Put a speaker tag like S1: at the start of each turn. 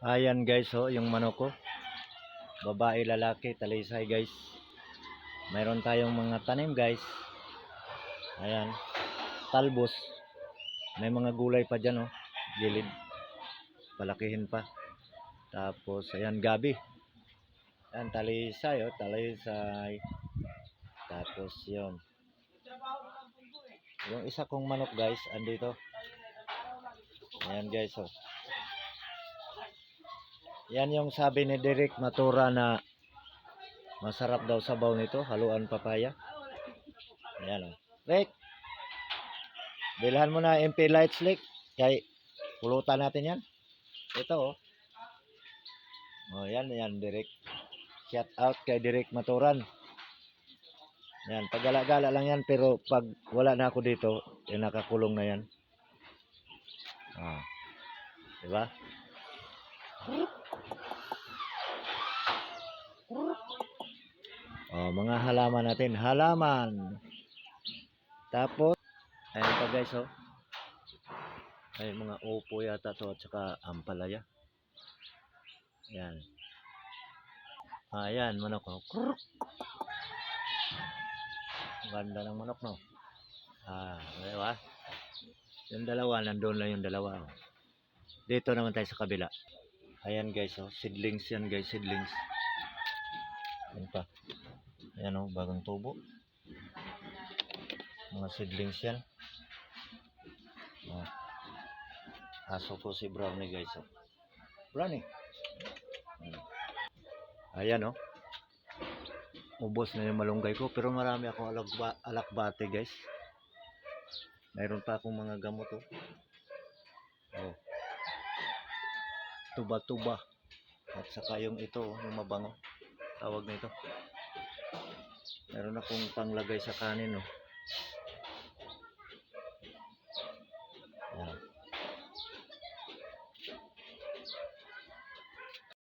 S1: Ayan guys, oh, yung manok ko. Babae, lalaki, talisay guys. Mayroon tayong mga tanim guys. Ayan, talbos. May mga gulay pa dyan, oh. Gilid. Palakihin pa. Tapos, ayan, gabi. Ayan, talisay, oh, talisay. Tapos, yun. Yung isa kong manok guys, andito. Ayan guys, oh. Yan yung sabi ni Derek Matura na masarap daw sabaw nito, haluan papaya. Ayan, oh. Rick, bilhan mo na MP Light Slick. Kay pulutan natin yan. Ito, oh. Oh, yan, yan, Derek. Shout out kay Derek Maturan. Yan, paggala-gala lang yan, pero pag wala na ako dito, nakakulong na yan. Ah. Diba? Oh, mga halaman natin, halaman. Tapos, ayan pa guys, oh. Ay, mga upo yata to at saka ampalaya. Ayan. Ayan, manok, oh. Ganda ng manok, no? Diba? Yung dalawa, nandun lang yung dalawa, oh. Dito naman tayo sa kabila. Ayan guys, oh. Seedlings yan guys, seedlings. Ayan pa. Ayan, oh, bagong tubo. Mga seedlings yan. Oh. Aso ko si Brownie guys, oh. Brownie. Ayan, oh. Ubos na yung malunggay ko, pero marami akong alakbate guys. Mayroon pa akong mga gamot, oh. Oh. Tuba-tuba. At saka yung ito, yung mabango. Tawag na ito. Meron akong panglagay sa kanin, oh.